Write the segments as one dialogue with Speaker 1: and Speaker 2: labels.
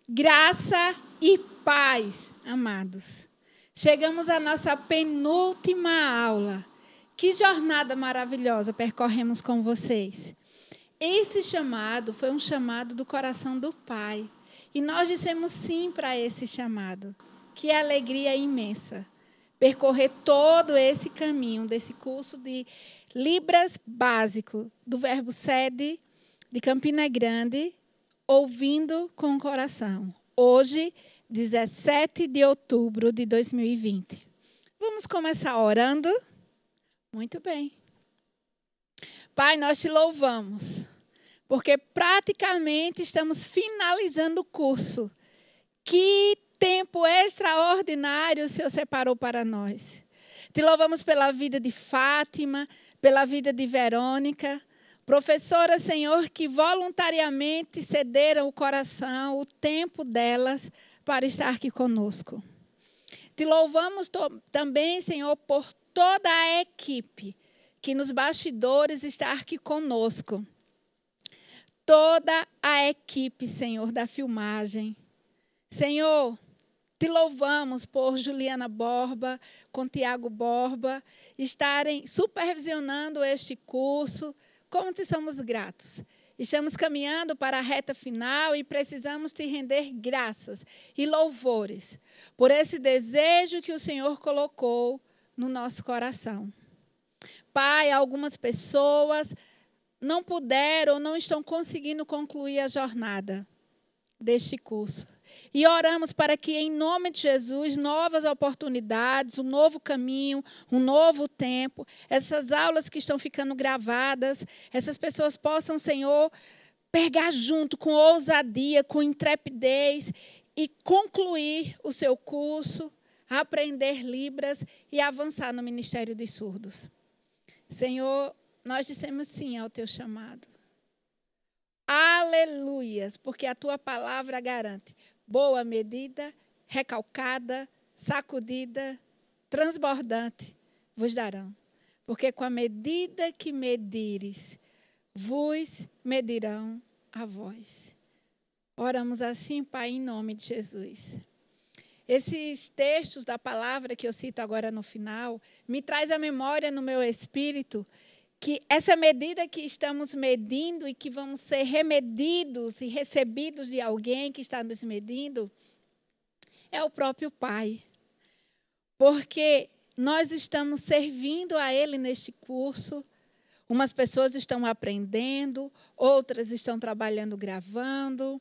Speaker 1: Graça e paz, amados. Chegamos à nossa penúltima aula. Que jornada maravilhosa percorremos com vocês. Esse chamado foi um chamado do coração do Pai. E nós dissemos sim para esse chamado. Que alegria imensa. Percorrer todo esse caminho desse curso de Libras básico do Verbo Sede de Campina Grande, ouvindo com o coração. Hoje, 17 de outubro de 2020. Vamos começar orando? Muito bem. Pai, nós te louvamos, porque praticamente estamos finalizando o curso. Que tempo extraordinário o Senhor separou para nós. Te louvamos pela vida de Fátima, pela vida de Verônica, professoras, Senhor, que voluntariamente cederam o coração, o tempo delas para estar aqui conosco. Te louvamos também, Senhor, por toda a equipe que nos bastidores está aqui conosco. Toda a equipe, Senhor, da filmagem. Senhor, te louvamos por Juliana Borba, com Tiago Borba, estarem supervisionando este curso. Como te somos gratos. Estamos caminhando para a reta final e precisamos te render graças e louvores por esse desejo que o Senhor colocou no nosso coração. Pai, algumas pessoas não puderam ou não estão conseguindo concluir a jornada deste curso. E oramos para que, em nome de Jesus, novas oportunidades, um novo caminho, um novo tempo, essas aulas que estão ficando gravadas, essas pessoas possam, Senhor, pegar junto com ousadia, com intrepidez e concluir o seu curso, aprender Libras e avançar no Ministério dos Surdos. Senhor, nós dissemos sim ao teu chamado. Aleluias, porque a tua palavra garante boa medida, recalcada, sacudida, transbordante vos darão. Porque com a medida que medires, vos medirão a vós. Oramos assim, Pai, em nome de Jesus. Esses textos da palavra que eu cito agora no final, me traz a memória no meu espírito que essa medida que estamos medindo e que vamos ser remedidos e recebidos de alguém que está nos medindo, é o próprio Pai. Porque nós estamos servindo a Ele neste curso, umas pessoas estão aprendendo, outras estão trabalhando gravando,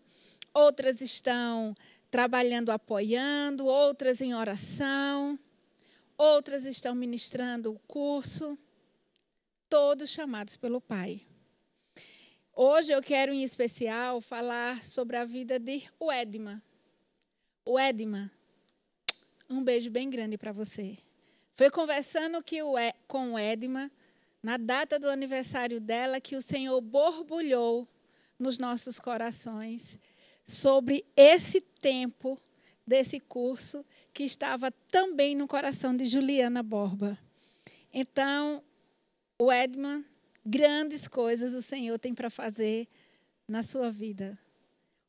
Speaker 1: outras estão trabalhando apoiando, outras em oração, outras estão ministrando o curso. Todos chamados pelo Pai. Hoje eu quero, em especial, falar sobre a vida de Edma. Edma, um beijo bem grande para você. Foi conversando com Edma, na data do aniversário dela, que o Senhor borbulhou nos nossos corações sobre esse tempo desse curso que estava também no coração de Juliana Borba. Então, Edma, grandes coisas o Senhor tem para fazer na sua vida.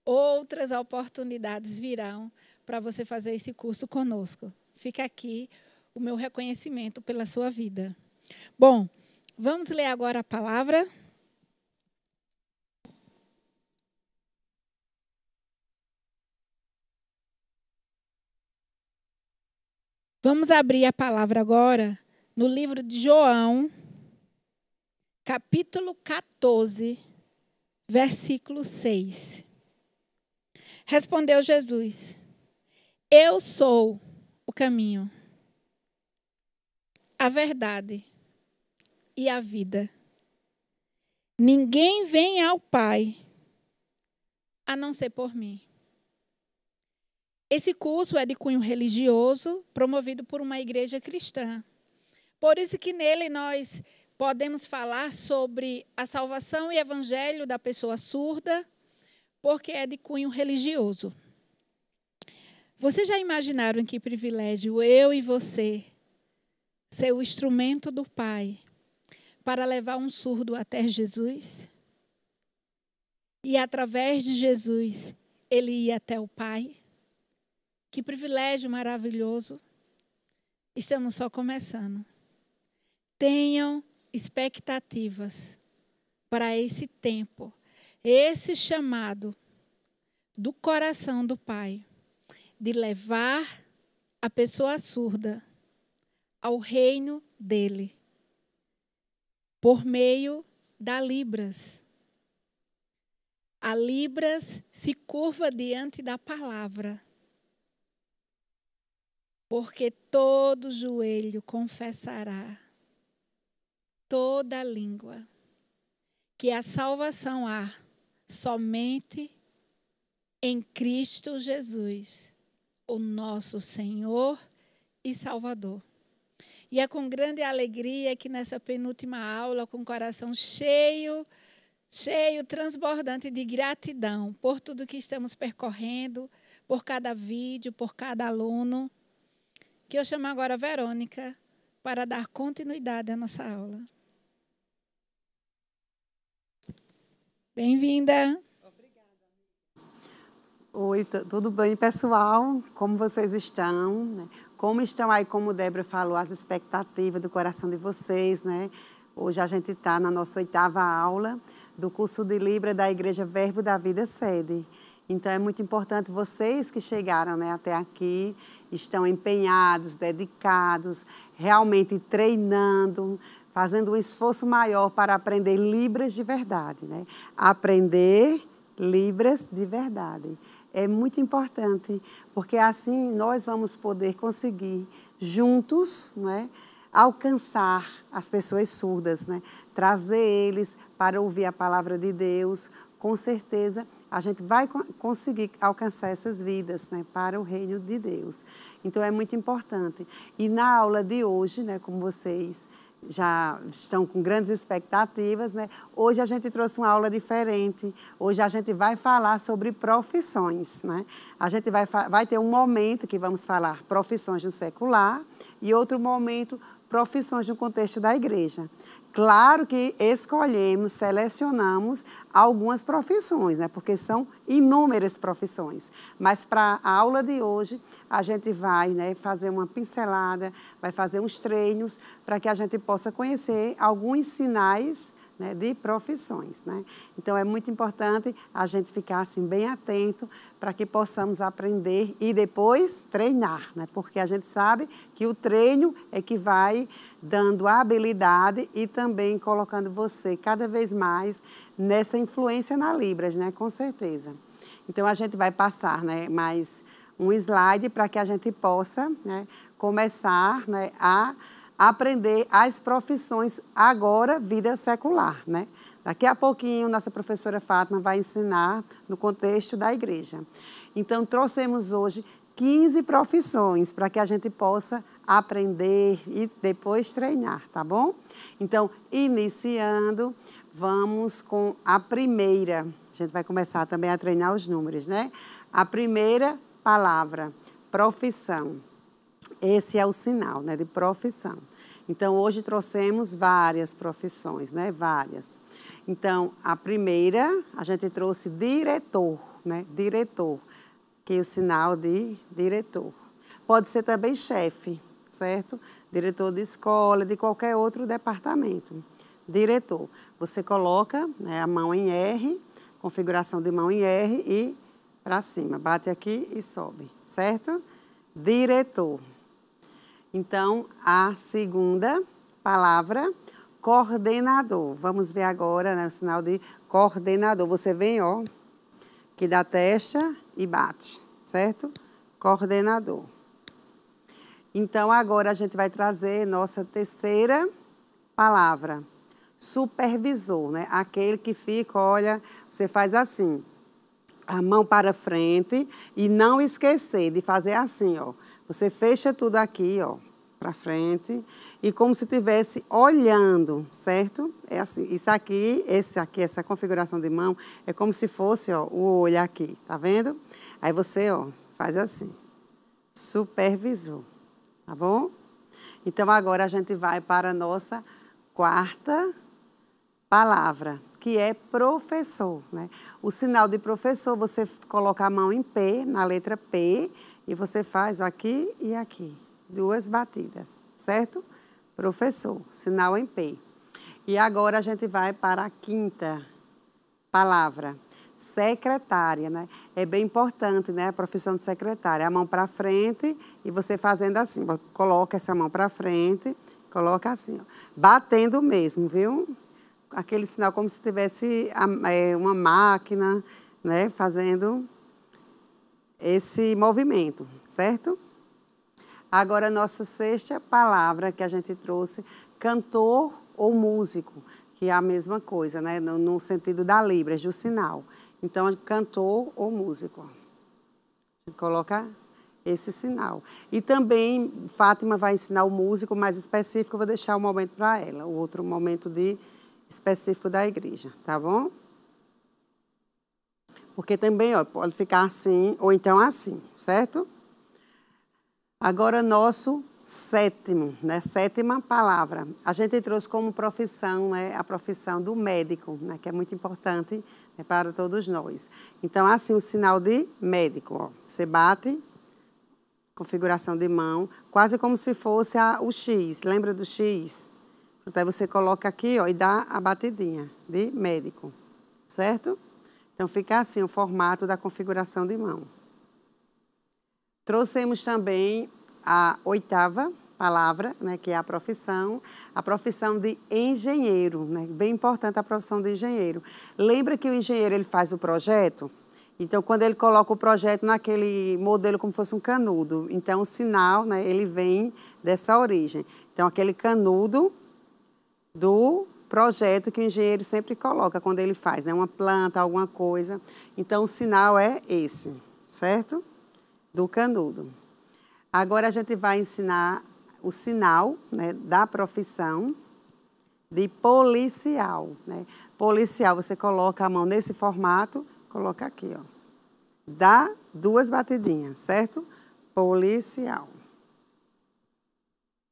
Speaker 1: Outras oportunidades virão para você fazer esse curso conosco. Fica aqui o meu reconhecimento pela sua vida. Bom, vamos ler agora a palavra. Vamos abrir a palavra agora no livro de João, capítulo 14, versículo 6. Respondeu Jesus: Eu sou o caminho, a verdade e a vida. Ninguém vem ao Pai a não ser por mim. Esse curso é de cunho religioso, promovido por uma igreja cristã. Por isso que nele nós podemos falar sobre a salvação e evangelho da pessoa surda, porque é de cunho religioso. Vocês já imaginaram que privilégio eu e você ser o instrumento do Pai para levar um surdo até Jesus? E através de Jesus, ele ia até o Pai. Que privilégio maravilhoso. Estamos só começando. Tenham expectativas para esse tempo, esse chamado do coração do Pai, de levar a pessoa surda ao reino dele, por meio da Libras. A Libras se curva diante da palavra, porque todo joelho confessará, toda língua, que a salvação há somente em Cristo Jesus, o nosso Senhor e Salvador. E é com grande alegria que nessa penúltima aula, com o coração cheio, transbordante de gratidão por tudo que estamos percorrendo, por cada vídeo, por cada aluno, que eu chamo agora a Verônica para dar continuidade à nossa aula. Bem-vinda.
Speaker 2: Oi, tudo bem, pessoal? Como vocês estão? Né? Como estão aí, como Débora falou, as expectativas do coração de vocês, né? Hoje a gente está na nossa 8ª aula do curso de Libra da Igreja Verbo da Vida Sede. Então, é muito importante vocês que chegaram, né, até aqui, estão empenhados, dedicados, realmente treinando, fazendo um esforço maior para aprender Libras de verdade, né? Aprender Libras de verdade. É muito importante, porque assim nós vamos poder conseguir, juntos, né, alcançar as pessoas surdas, né? Trazer eles para ouvir a palavra de Deus. Com certeza, a gente vai conseguir alcançar essas vidas, né, para o reino de Deus. Então, é muito importante. E na aula de hoje, né, como vocês já estão com grandes expectativas, né? Hoje a gente trouxe uma aula diferente. Hoje a gente vai falar sobre profissões, né? A gente vai ter um momento que vamos falar profissões no secular e outro momento profissões no contexto da igreja. Claro que escolhemos, selecionamos algumas profissões, né? Porque são inúmeras profissões. Mas para a aula de hoje, a gente vai, né, fazer uma pincelada, vai fazer uns treinos para que a gente possa conhecer alguns sinais, né, de profissões, né? Então, é muito importante a gente ficar assim, bem atento para que possamos aprender e depois treinar, né? Porque a gente sabe que o treino é que vai dando a habilidade e também colocando você cada vez mais nessa influência na Libras, né? Com certeza. Então, a gente vai passar, né, mais um slide para que a gente possa, né, começar, né, a aprender as profissões agora, vida secular, né? Daqui a pouquinho, nossa professora Fátima vai ensinar no contexto da igreja. Então, trouxemos hoje 15 profissões para que a gente possa aprender e depois treinar, tá bom? Então, iniciando, vamos com a primeira. A gente vai começar também a treinar os números, né? A primeira palavra, profissão. Esse é o sinal, né, de profissão. Então, hoje trouxemos várias profissões, né, várias. Então, a primeira, a gente trouxe diretor, né, diretor, que é o sinal de diretor. Pode ser também chefe, certo? Diretor de escola, de qualquer outro departamento. Diretor. Você coloca, né, a mão em R, configuração de mão em R e para cima. Bate aqui e sobe, certo? Diretor. Então, a segunda palavra, coordenador. Vamos ver agora, né, o sinal de coordenador. Você vem, ó, que dá testa e bate, certo? Coordenador. Então, agora a gente vai trazer nossa terceira palavra, supervisor, né? Aquele que fica, olha, você faz assim, a mão para frente e não esquecer de fazer assim, ó. Você fecha tudo aqui, ó, para frente e como se estivesse olhando, certo? É assim, isso aqui, essa configuração de mão é como se fosse, ó, o olho aqui, tá vendo? Aí você, ó, faz assim, supervisor, tá bom? Então, agora a gente vai para a nossa quarta palavra, que é professor, né? O sinal de professor, você coloca a mão em P, na letra P, e você faz aqui e aqui, 2 batidas, certo? Professor, sinal em P. E agora a gente vai para a 5ª palavra, secretária, né? É bem importante, né, a profissão de secretária. A mão para frente e você fazendo assim, coloca essa mão para frente, coloca assim, ó, batendo mesmo, viu? Aquele sinal como se tivesse uma máquina, né, fazendo esse movimento, certo? Agora, a nossa 6ª palavra que a gente trouxe, cantor ou músico, que é a mesma coisa, né, no sentido da Libras, do sinal. Então, cantor ou músico. Coloca esse sinal. E também, Fátima vai ensinar o músico mais específico, eu vou deixar um momento para ela, o outro momento específico da igreja, tá bom? Porque também, ó, pode ficar assim, ou então assim, certo? Agora, nosso 7º, né? 7ª palavra. A gente trouxe como profissão, né, a profissão do médico, né, que é muito importante, né, para todos nós. Então, assim, o sinal de médico, ó. Você bate, configuração de mão, quase como se fosse o X. Lembra do X? Então, você coloca aqui, ó, e dá a batidinha de médico, certo? Então, fica assim o formato da configuração de mão. Trouxemos também a 8ª palavra, né, que é a profissão de engenheiro, né? Bem importante a profissão de engenheiro. Lembra que o engenheiro ele faz o projeto? Então, quando ele coloca o projeto naquele modelo como se fosse um canudo, então o sinal, né, ele vem dessa origem. Então, aquele canudo do projeto que o engenheiro sempre coloca quando ele faz, né, uma planta, alguma coisa. Então, o sinal é esse, certo? Do canudo. Agora, a gente vai ensinar o sinal, né, da profissão de policial, né? Policial, você coloca a mão nesse formato, coloca aqui, ó. Dá 2 batidinhas, certo? Policial.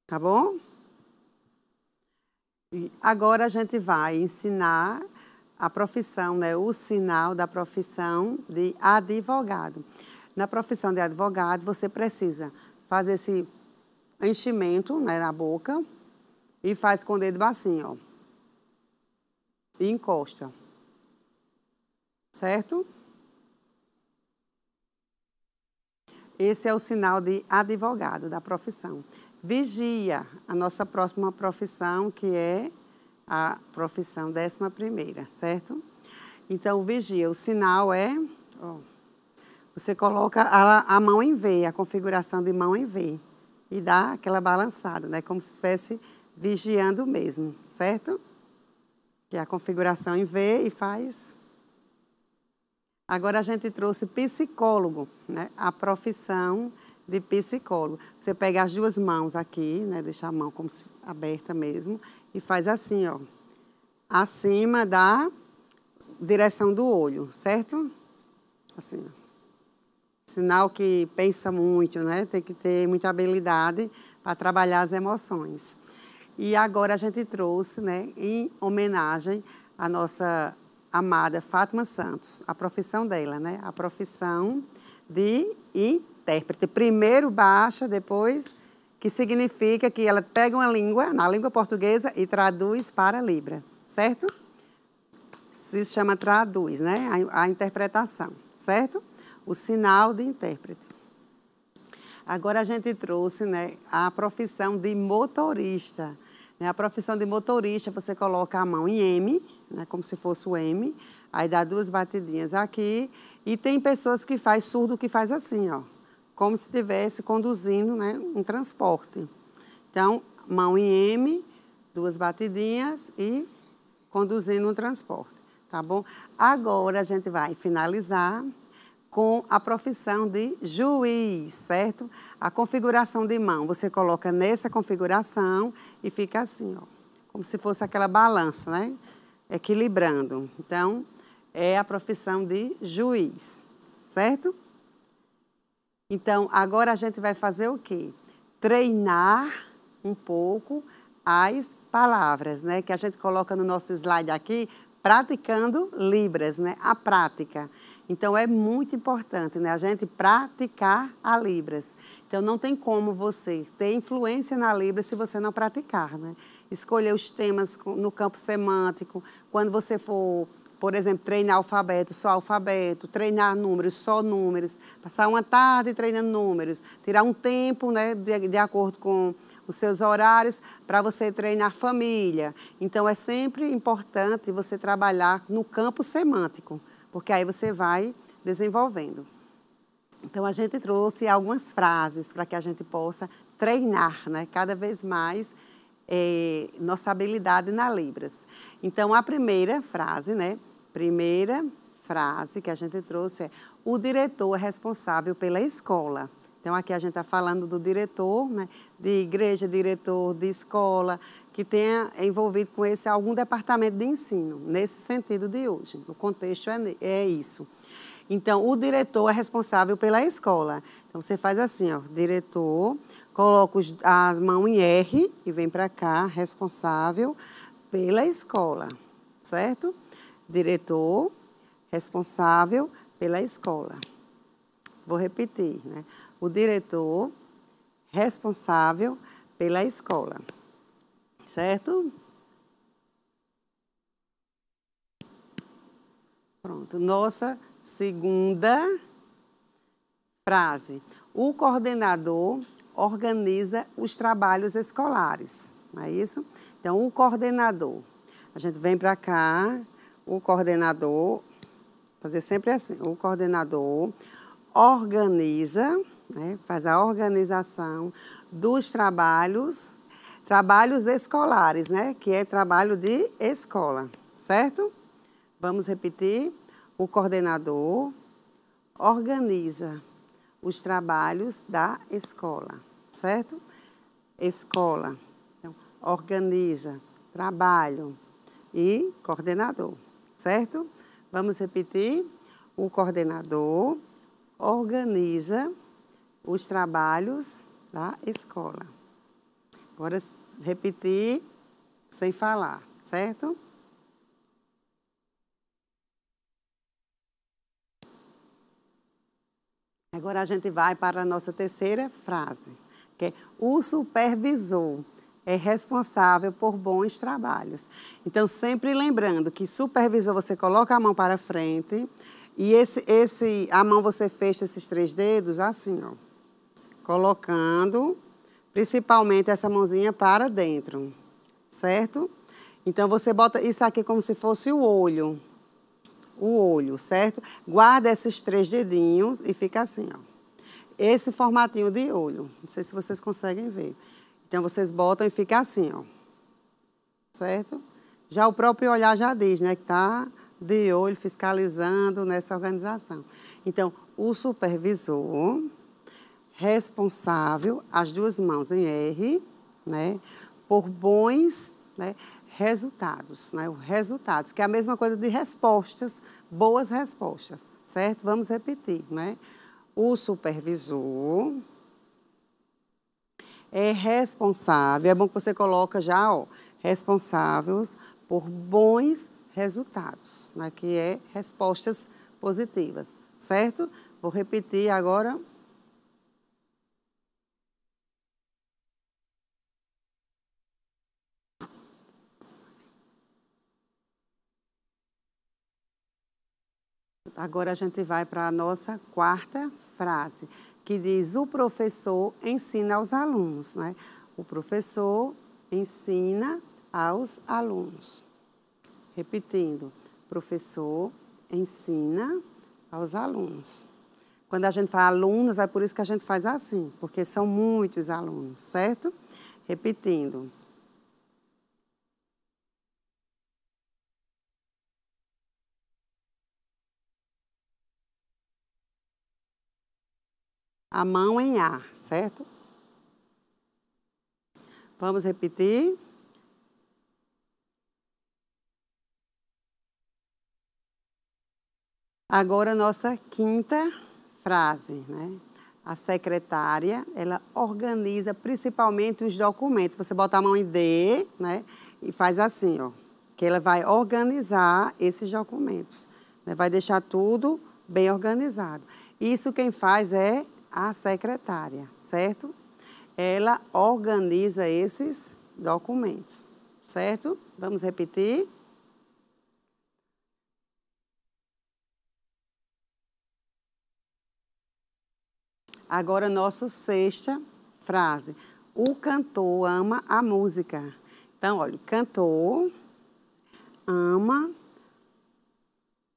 Speaker 2: Tá bom? E agora a gente vai ensinar a profissão, né? O sinal da profissão de advogado. Na profissão de advogado, você precisa fazer esse enchimento, né, na boca e faz com o dedo assim, ó. E encosta. Certo? Esse é o sinal de advogado, da profissão. Vigia, a nossa próxima profissão, que é a profissão 11ª, certo? Então, vigia, o sinal é... Ó, você coloca a mão em V, a configuração de mão em V. E dá aquela balançada, né? Como se estivesse vigiando mesmo, certo? Que é a configuração em V e faz... Agora, a gente trouxe psicólogo, né? A profissão de psicólogo. Você pega as 2 mãos aqui, né? Deixa a mão como se aberta mesmo, e faz assim, ó. Acima da direção do olho, certo? Assim, ó. Sinal que pensa muito, né? Tem que ter muita habilidade para trabalhar as emoções. E agora a gente trouxe, né, em homenagem à nossa amada Fátima Santos, a profissão dela, né? A profissão de intérprete. Primeiro baixa, depois que significa que ela pega uma língua, na língua portuguesa, e traduz para Libra, certo? Se chama traduz, né? A interpretação, certo? O sinal de intérprete. Agora a gente trouxe, né, a profissão de motorista. A profissão de motorista, você coloca a mão em M, né, como se fosse o M, aí dá 2 batidinhas aqui, e tem pessoas que faz surdo que faz assim, ó, como se estivesse conduzindo, né, um transporte. Então, mão em M, 2 batidinhas e conduzindo um transporte, tá bom? Agora a gente vai finalizar com a profissão de juiz, certo? A configuração de mão, você coloca nessa configuração e fica assim, ó, como se fosse aquela balança, né? Equilibrando. Então, é a profissão de juiz, certo? Então, agora a gente vai fazer o quê? Treinar um pouco as palavras, né? Que a gente coloca no nosso slide aqui, praticando Libras, né? A prática. Então, é muito importante, né? A gente praticar a Libras. Então, não tem como você ter influência na Libras se você não praticar, né? Escolher os temas no campo semântico. Quando você for, por exemplo, treinar alfabeto, só alfabeto, treinar números, só números, passar uma tarde treinando números, tirar um tempo, né, de acordo com os seus horários, para você treinar família. Então, é sempre importante você trabalhar no campo semântico, porque aí você vai desenvolvendo. Então, a gente trouxe algumas frases para que a gente possa treinar, né, cada vez mais nossa habilidade na Libras. Então, a primeira frase, né? Primeira frase que a gente trouxe é: o diretor é responsável pela escola. Então, aqui a gente está falando do diretor, né, de igreja, diretor de escola, que tenha envolvido com esse algum departamento de ensino, nesse sentido de hoje. O contexto é isso. Então, o diretor é responsável pela escola. Então, você faz assim, ó, diretor, coloca as mãos em R e vem para cá, responsável pela escola, certo? Diretor, responsável pela escola. Vou repetir, né? O diretor, responsável pela escola, certo? Pronto, nossa segunda frase. O coordenador organiza os trabalhos escolares, não é isso? Então, o coordenador. A gente vem para cá, o coordenador, fazer sempre assim, o coordenador organiza, né, faz a organização dos trabalhos escolares, né, que é trabalho de escola, certo? Vamos repetir. O coordenador organiza os trabalhos da escola, certo? Escola. Então, organiza, trabalho e coordenador, certo? Vamos repetir. O coordenador organiza os trabalhos da escola. Agora, repetir sem falar, certo? Agora a gente vai para a nossa terceira frase, que é: o supervisor é responsável por bons trabalhos. Então, sempre lembrando que supervisor, você coloca a mão para frente e a mão você fecha esses 3 dedos assim, ó, colocando principalmente essa mãozinha para dentro, certo? Então, você bota isso aqui como se fosse o olho, certo? Guarda esses 3 dedinhos e fica assim, ó. Esse formatinho de olho, não sei se vocês conseguem ver. Então, vocês botam e fica assim, ó, certo? Já o próprio olhar já diz, né, que está de olho, fiscalizando nessa organização. Então, o supervisor responsável, as 2 mãos em R, né, por bons, né, resultados, né, resultados, que é a mesma coisa de respostas, boas respostas, certo? Vamos repetir, né? O supervisor é responsável, é bom que você coloca já, ó, responsáveis por bons resultados, né, que é respostas positivas, certo? Vou repetir agora. Agora a gente vai para a nossa quarta frase, que diz: o professor ensina aos alunos, né? O professor ensina aos alunos. Repetindo, professor ensina aos alunos. Quando a gente fala alunos, é por isso que a gente faz assim, porque são muitos alunos, certo? Repetindo. A mão em A, certo? Vamos repetir. Agora, nossa quinta frase, né? A secretária, ela organiza principalmente os documentos. Você bota a mão em D, né? E faz assim, ó. que ela vai organizar esses documentos, né? Vai deixar tudo bem organizado. Isso quem faz é a secretária, certo? Ela organiza esses documentos, certo? Vamos repetir? Agora, nossa sexta frase. O cantor ama a música. Então, olha, o cantor ama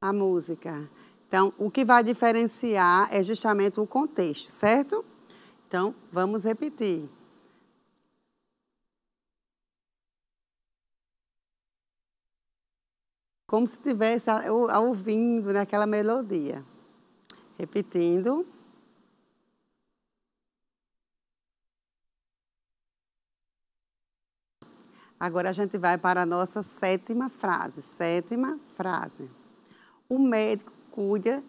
Speaker 2: a música. Então, o que vai diferenciar é justamente o contexto, certo? Então, vamos repetir. Como se estivesse ouvindo naquela melodia. Repetindo. Agora a gente vai para a nossa sétima frase. Sétima frase. O médico cuida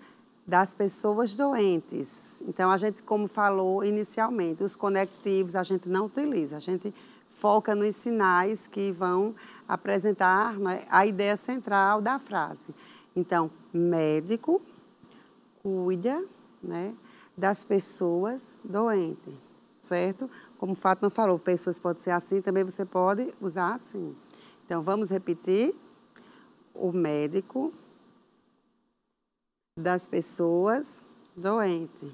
Speaker 2: das pessoas doentes. Então, a gente, como falou inicialmente, os conectivos a gente não utiliza. A gente foca nos sinais que vão apresentar, né, a ideia central da frase. Então, médico cuida, né, das pessoas doentes, certo? Como Fátima falou, pessoas podem ser assim, também você pode usar assim. Então, vamos repetir. O médico das pessoas doentes.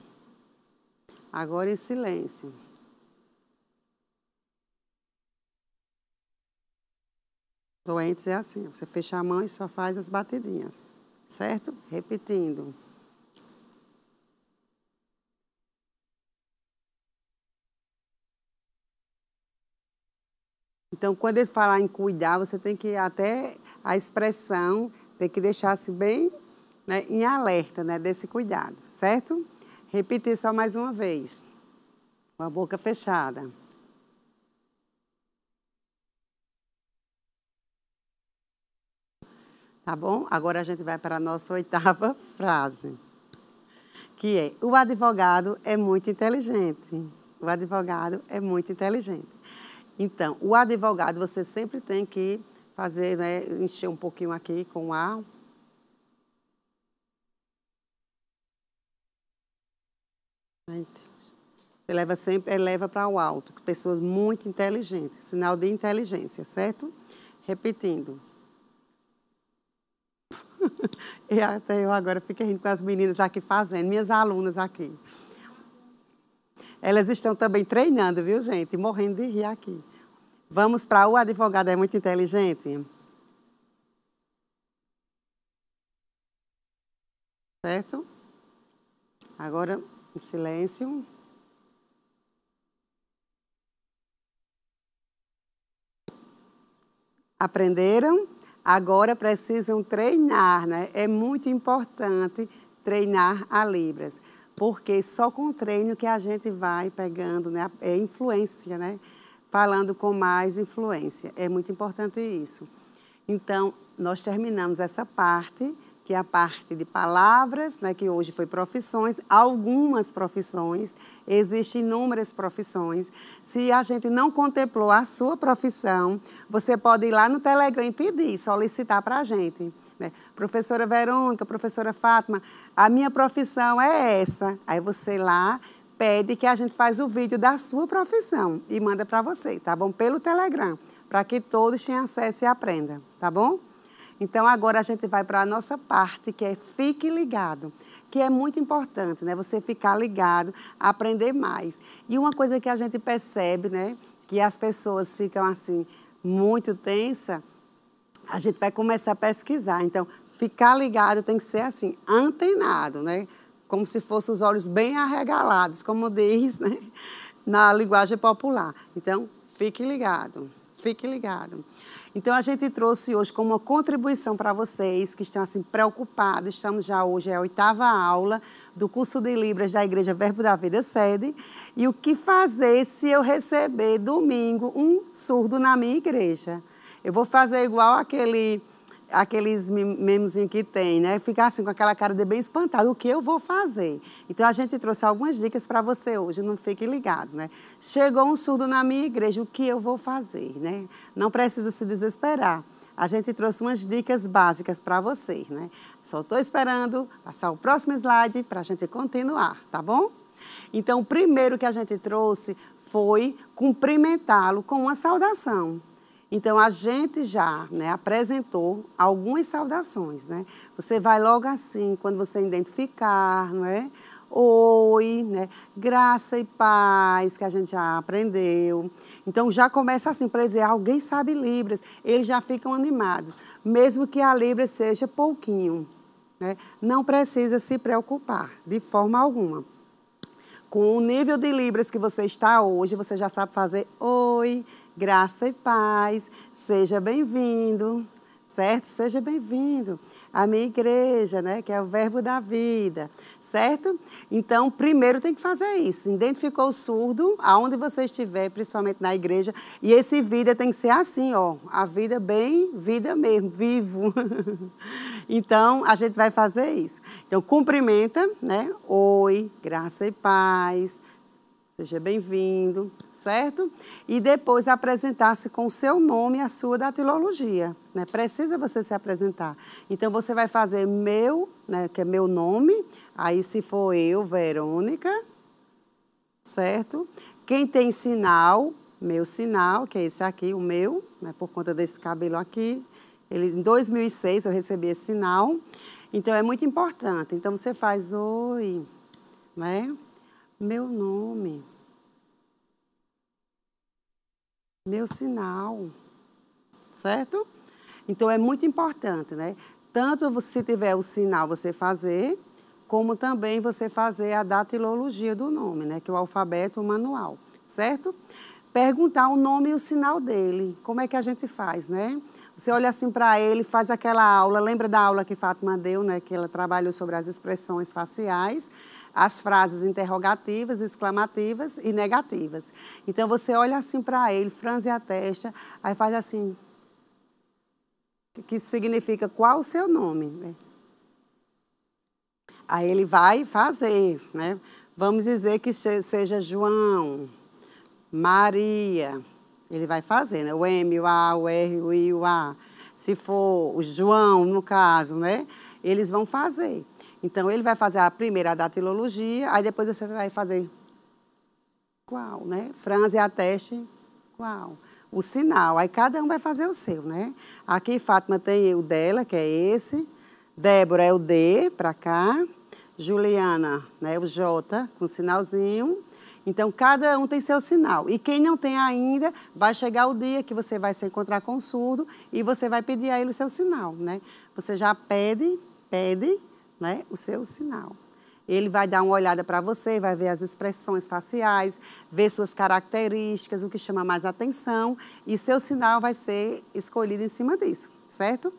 Speaker 2: Agora em silêncio. Doentes é assim, você fecha a mão e só faz as batidinhas, certo? Repetindo. Então, quando eles falar em cuidar, você tem que até a expressão, tem que deixar-se bem, né, em alerta, né, desse cuidado, certo? Repetir só mais uma vez, com a boca fechada. Tá bom? Agora a gente vai para a nossa oitava frase, que é: o advogado é muito inteligente. O advogado é muito inteligente. Então, o advogado você sempre tem que fazer, né, encher um pouquinho aqui com ar. Você leva sempre, leva para o alto. Pessoas muito inteligentes, sinal de inteligência, certo? Repetindo. E até eu agora fiquei rindo com as meninas aqui fazendo, minhas alunas aqui. Elas estão também treinando, viu, gente? Morrendo de rir aqui. Vamos para o advogado é muito inteligente? Certo? Agora, em silêncio. Aprenderam? Agora precisam treinar, né? É muito importante treinar a Libras, porque só com o treino que a gente vai pegando, né, é influência, né? Falando com mais influência. É muito importante isso. Então, nós terminamos essa parte, que é a parte de palavras, né, que hoje foi profissões, algumas profissões, existem inúmeras profissões. Se a gente não contemplou a sua profissão, você pode ir lá no Telegram e pedir, solicitar para a gente, né? Professora Verônica, professora Fátima, a minha profissão é essa. Aí você lá pede que a gente faz o vídeo da sua profissão e manda para você, tá bom? Pelo Telegram, para que todos tenham acesso e aprendam, tá bom? Então, agora a gente vai para a nossa parte, que é Fique Ligado, que é muito importante, né? Você ficar ligado, aprender mais. E uma coisa que a gente percebe, né? Que as pessoas ficam, assim, muito tensas, a gente vai começar a pesquisar. Então, ficar ligado tem que ser, assim, antenado, né? Como se fossem os olhos bem arregalados, como diz, né, na linguagem popular. Então, fique ligado, fique ligado. Então, a gente trouxe hoje como uma contribuição para vocês que estão assim preocupados. Estamos já hoje, é a 8ª aula do curso de Libras da Igreja Verbo da Vida Sede. E o que fazer se eu receber domingo um surdo na minha igreja? Eu vou fazer igual aquele aqueles memezinhos que tem, né? Ficar assim com aquela cara de bem espantado. O que eu vou fazer? Então, a gente trouxe algumas dicas para você hoje, não fique ligado, né? Chegou um surdo na minha igreja, o que eu vou fazer, né? Não precisa se desesperar. A gente trouxe umas dicas básicas para vocês, né? Só estou esperando passar o próximo slide para a gente continuar, tá bom? Então, o primeiro que a gente trouxe foi cumprimentá-lo com uma saudação. Então, a gente já, né, apresentou algumas saudações, né? Você vai logo assim, quando você identificar, não é? Oi, né? Graça e paz, que a gente já aprendeu. Então, já começa assim, para dizer, alguém sabe Libras, eles já ficam animados, mesmo que a Libras seja pouquinho, né? Não precisa se preocupar, de forma alguma. Com o nível de Libras que você está hoje, você já sabe fazer oi, graça e paz, seja bem-vindo, certo? Seja bem-vindo à minha igreja, né? Que é o verbo da vida, certo? Então, primeiro tem que fazer isso. Identificou o surdo, aonde você estiver, principalmente na igreja, e esse vida tem que ser assim, ó, a vida bem, vida mesmo, vivo. Então, a gente vai fazer isso. Então, cumprimenta, né? Oi, graça e paz, seja bem-vindo, certo? E depois apresentar-se com o seu nome e a sua datilologia, né? Precisa você se apresentar. Então, você vai fazer meu, né, que é meu nome, aí se for eu, Verônica, certo? Quem tem sinal, meu sinal, que é esse aqui, o meu, né, por conta desse cabelo aqui. Em 2006 eu recebi esse sinal, então é muito importante. Então, você faz oi, né? Meu nome, meu sinal, certo? Então, é muito importante, né? Tanto se tiver o sinal você fazer, como também você fazer a datilologia do nome, né? Que é o alfabeto manual, certo? Perguntar o nome e o sinal dele. Como é que a gente faz, né? Você olha assim para ele, faz aquela aula, lembra da aula que Fátima deu, né? Que ela trabalhou sobre as expressões faciais, as frases interrogativas, exclamativas e negativas. Então, você olha assim para ele, franze a testa, aí faz assim, que significa qual o seu nome, né? Aí ele vai fazer, né? Vamos dizer que seja João, Maria, ele vai fazer, né? O M, o A, o R, o I, o A. Se for o João, no caso, né? Eles vão fazer. Então, ele vai fazer a primeira datilologia, aí depois você vai fazer qual, né? Franze a testa, qual? O sinal. Aí cada um vai fazer o seu, né? Aqui, Fátima tem o dela, que é esse. Débora é o D, para cá. Juliana, né? O J, com sinalzinho. Então, cada um tem seu sinal. E quem não tem ainda, vai chegar o dia que você vai se encontrar com o surdo e você vai pedir a ele o seu sinal, né? Você já pede, né, o seu sinal. Ele vai dar uma olhada para você, vai ver as expressões faciais, ver suas características, o que chama mais atenção, e seu sinal vai ser escolhido em cima disso, certo?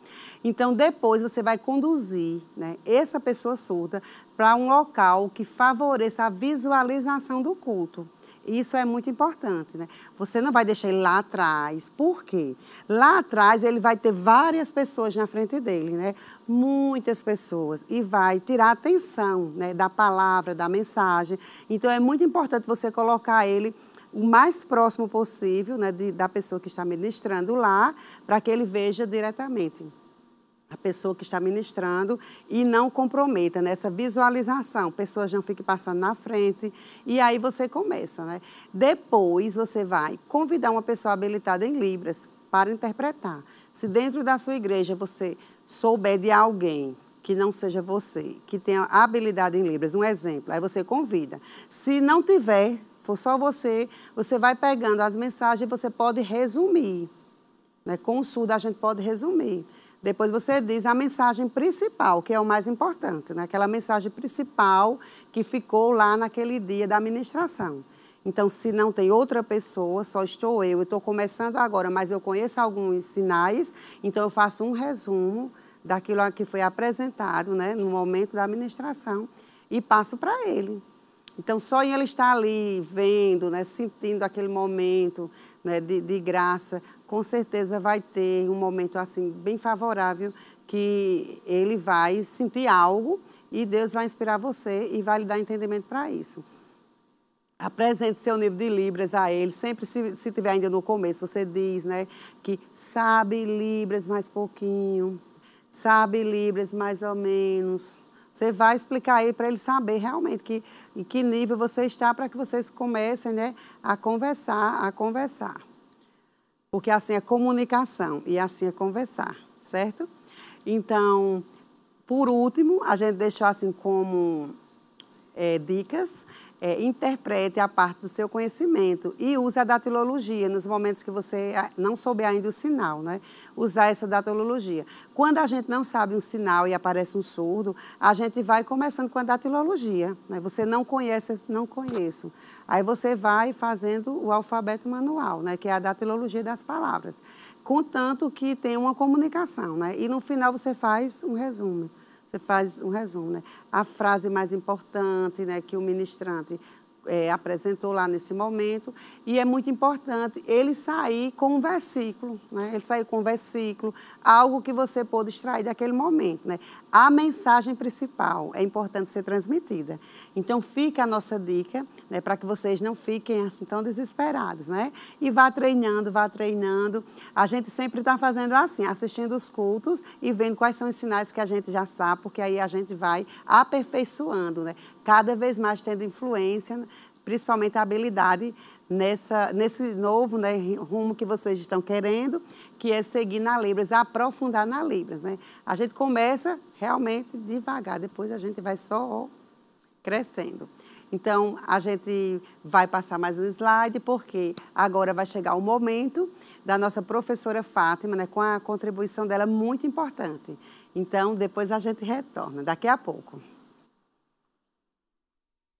Speaker 2: Então, depois você vai conduzir, né, essa pessoa surda para um local que favoreça a visualização do culto. Isso é muito importante, né? Você não vai deixar ele lá atrás. Por quê? Lá atrás ele vai ter várias pessoas na frente dele, né? Muitas pessoas. E vai tirar a atenção, né, da palavra, da mensagem. Então, é muito importante você colocar ele o mais próximo possível, né, da pessoa que está ministrando lá, para que ele veja diretamente a pessoa que está ministrando e não comprometa nessa visualização. Pessoas não fiquem passando na frente e aí você começa, né? Depois você vai convidar uma pessoa habilitada em Libras para interpretar. Se dentro da sua igreja você souber de alguém que não seja você, que tenha habilidade em Libras, um exemplo, aí você convida. Se não tiver, for só você, você vai pegando as mensagens e você pode resumir, né? Com o surdo a gente pode resumir. Depois você diz a mensagem principal, que é o mais importante, né? Aquela mensagem principal que ficou lá naquele dia da ministração. Então, se não tem outra pessoa, só estou eu estou começando agora, mas eu conheço alguns sinais, então eu faço um resumo daquilo que foi apresentado, né, no momento da ministração e passo para ele. Então, só em ele estar ali, vendo, né, sentindo aquele momento, né, de graça, com certeza vai ter um momento assim bem favorável que ele vai sentir algo e Deus vai inspirar você e vai lhe dar entendimento para isso. Apresente seu nível de Libras a ele, sempre se tiver ainda no começo, você diz, né, que sabe Libras mais pouquinho, sabe Libras mais ou menos. Você vai explicar aí para ele saber realmente em que nível você está para que vocês comecem, né, a conversar. Porque assim é comunicação e assim é conversar, certo? Então, por último, a gente deixou assim como dicas, interprete a parte do seu conhecimento e use a datilologia nos momentos que você não souber ainda o sinal, né? Usar essa datilologia. Quando a gente não sabe um sinal e aparece um surdo, a gente vai começando com a datilologia, né? Você não conhece, não conheço. Aí você vai fazendo o alfabeto manual, né? Que é a datilologia das palavras. Contanto que tem uma comunicação, né? E no final você faz um resumo. Você faz um resumo, né? A frase mais importante, né, que o ministrante apresentou lá nesse momento. E é muito importante ele sair com um versículo, né? Ele sair com um versículo, algo que você pôde extrair daquele momento, né? A mensagem principal é importante ser transmitida. Então, fica a nossa dica, né, para que vocês não fiquem assim tão desesperados, né? E vá treinando, vá treinando. A gente sempre está fazendo assim, assistindo os cultos e vendo quais são os sinais que a gente já sabe, porque aí a gente vai aperfeiçoando, né? Cada vez mais tendo influência, principalmente a habilidade nesse novo, né, rumo que vocês estão querendo, que é seguir na Libras, aprofundar na Libras, né? A gente começa realmente devagar, depois a gente vai só crescendo. Então, a gente vai passar mais um slide, porque agora vai chegar o momento da nossa professora Fátima, né, com a contribuição dela muito importante. Então, depois a gente retorna, daqui a pouco.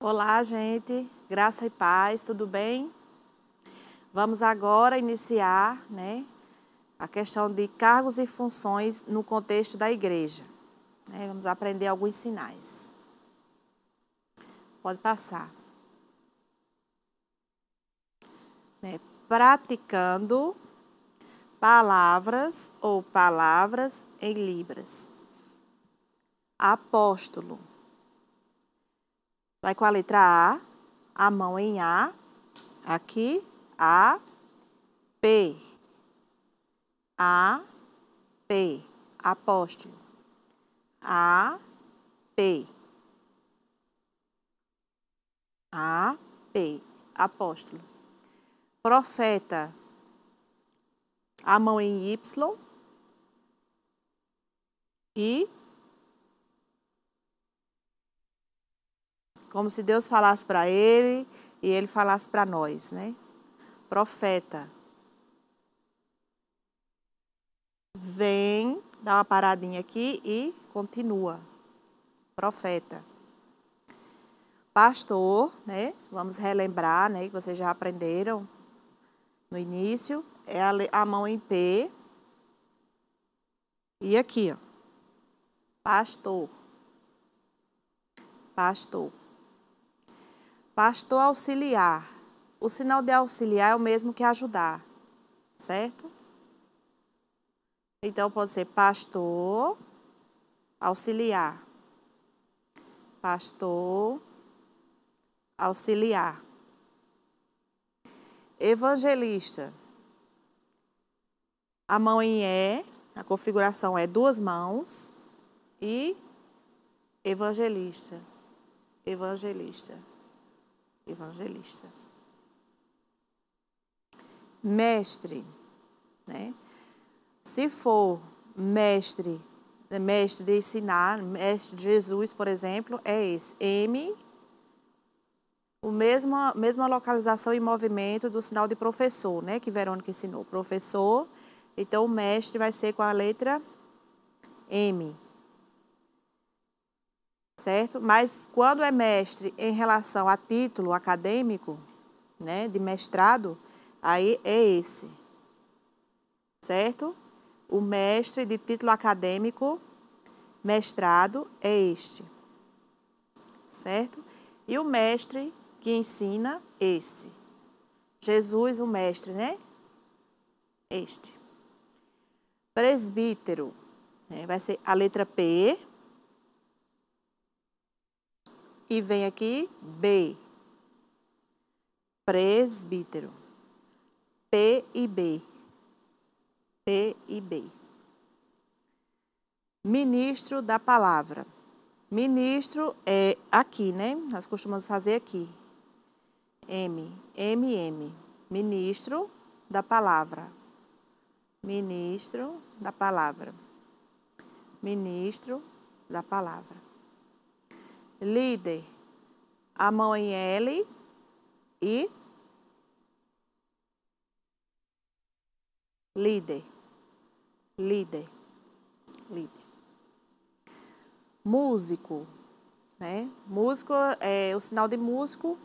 Speaker 3: Olá, gente. Graça e paz, tudo bem? Vamos agora iniciar, né, a questão de cargos e funções no contexto da igreja. Né? Vamos aprender alguns sinais. Pode passar. Né, praticando palavras ou palavras em Libras. Apóstolo. Vai com a letra A mão em A, aqui, A, P. A, P, apóstolo. A, P. A, P, apóstolo. Profeta. A mão em Y. E como se Deus falasse para ele e ele falasse para nós, né? Profeta. Vem, dá uma paradinha aqui e continua. Profeta. Pastor, né? Vamos relembrar, né? Que vocês já aprenderam no início. É a mão em P. E aqui, ó. Pastor. Pastor. Pastor auxiliar. O sinal de auxiliar é o mesmo que ajudar, certo? Então, pode ser pastor auxiliar. Pastor auxiliar. Evangelista. A mão em E, a configuração é duas mãos. E evangelista. Evangelista. Evangelista. Mestre, né? Se for mestre de ensinar, mestre de Jesus, por exemplo, é esse. M, mesma localização e movimento do sinal de professor, né? Que Verônica ensinou. Professor, então o mestre vai ser com a letra M. Certo? Mas quando é mestre em relação a título acadêmico, né, de mestrado, aí é esse. Certo? O mestre de título acadêmico, mestrado, é este. Certo? E o mestre que ensina, este. Jesus, o mestre, né? Este. Presbítero, né? Vai ser a letra P. E vem aqui B. Presbítero. P e B. P e B. Ministro da palavra. Ministro é aqui, né? Nós costumamos fazer aqui. M. Ministro da palavra. Ministro da palavra. Ministro da palavra. Líder. A mão em L e líder. Líder. Músico, né? Músico, o sinal de músico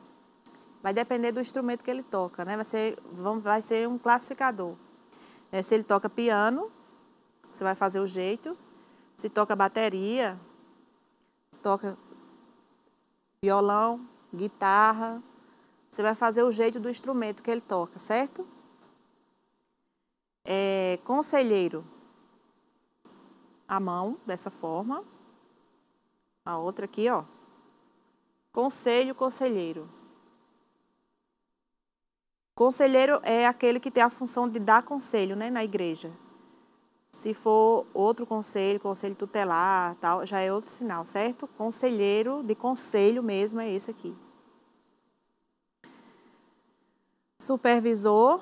Speaker 3: vai depender do instrumento que ele toca, né? Vai ser um classificador. Se ele toca piano, você vai fazer o jeito. Se toca bateria, se toca violão, guitarra, você vai fazer o jeito do instrumento que ele toca, certo? Conselheiro, a mão, dessa forma. A outra aqui, ó. Conselho, conselheiro. Conselheiro é aquele que tem a função de dar conselho, né, na igreja. Se for outro conselho, conselho tutelar, tal, já é outro sinal, certo? Conselheiro, de conselho mesmo, é esse aqui. Supervisor.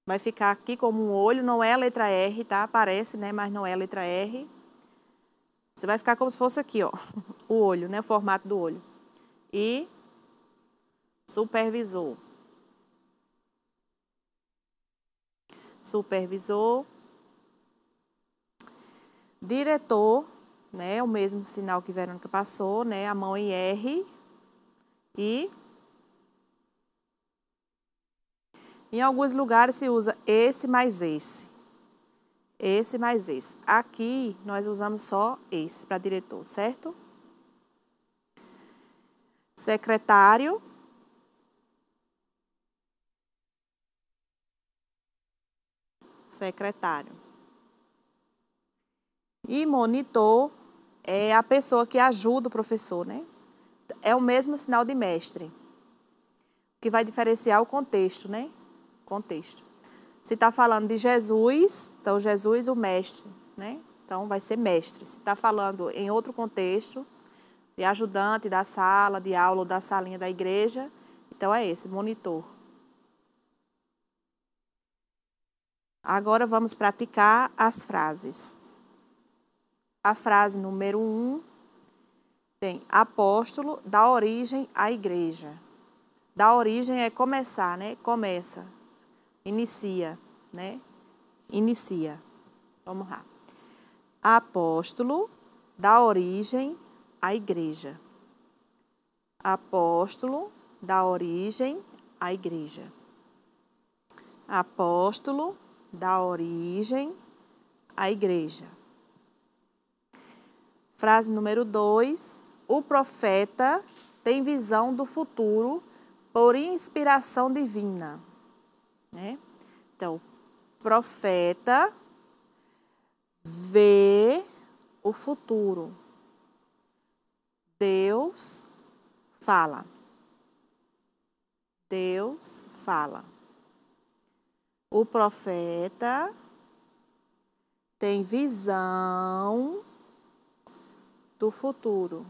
Speaker 3: Vai ficar aqui como um olho, não é a letra R, tá? Aparece, né, mas não é a letra R. Você vai ficar como se fosse aqui, ó, o olho, né, o formato do olho. E supervisor. Supervisor. Diretor, né, o mesmo sinal que Verônica passou, né, a mão em R. E em alguns lugares se usa esse mais esse. Esse mais esse. Aqui, nós usamos só esse para diretor, certo? Secretário. Secretário. E monitor é a pessoa que ajuda o professor, né? É o mesmo sinal de mestre, que vai diferenciar o contexto, né? Contexto. Se está falando de Jesus, então Jesus, o mestre, né? Então, vai ser mestre. Se está falando em outro contexto, de ajudante da sala, de aula ou da salinha da igreja, então é esse, monitor. Agora, vamos praticar as frases. A frase número 1 tem apóstolo, dá origem à igreja. Dá origem é começar, né? Começa. Inicia, né? Inicia. Vamos lá. Apóstolo dá origem à igreja. Apóstolo dá origem à igreja. Apóstolo dá origem à igreja. Frase número 2. O profeta tem visão do futuro por inspiração divina. Né? Então, profeta vê o futuro. Deus fala. Deus fala. O profeta tem visão do futuro.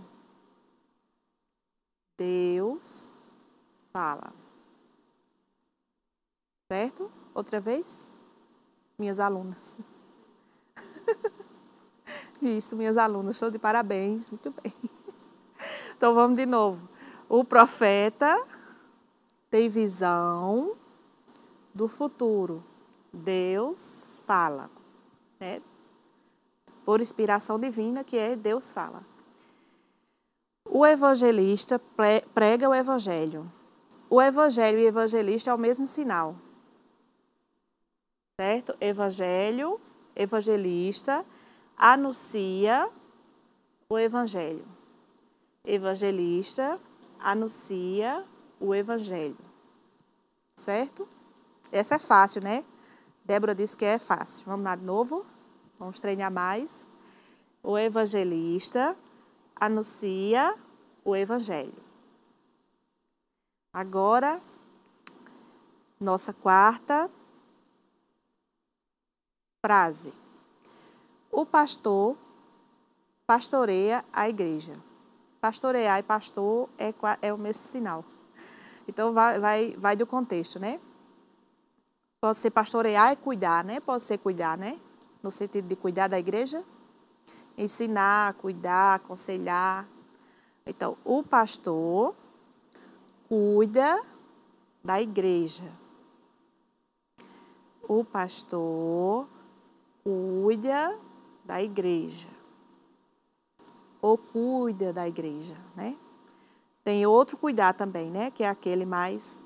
Speaker 3: Deus fala. Certo? Outra vez? Minhas alunas. Isso, minhas alunas, estou de parabéns, muito bem. Então, vamos de novo. O profeta tem visão do futuro. Deus fala. Né? Por inspiração divina, que é Deus fala. O evangelista prega o evangelho. O evangelho e evangelista é o mesmo sinal. Certo? Evangelho, evangelista, anuncia o evangelho. evangelista anuncia o evangelho. Certo? Essa é fácil, né? Débora disse que é fácil. Vamos lá de novo? Vamos treinar mais. O evangelista anuncia o evangelho. Agora, nossa quarta frase. O pastor pastoreia a igreja. Pastorear e pastor é o mesmo sinal. Então, vai do contexto, né? Pode ser pastorear e cuidar, né? Pode ser cuidar, né? No sentido de cuidar da igreja. Ensinar, cuidar, aconselhar. Então, o pastor cuida da igreja. O pastor cuida da igreja. Ou cuida da igreja, né? Tem outro cuidar também, né? Que é aquele mais...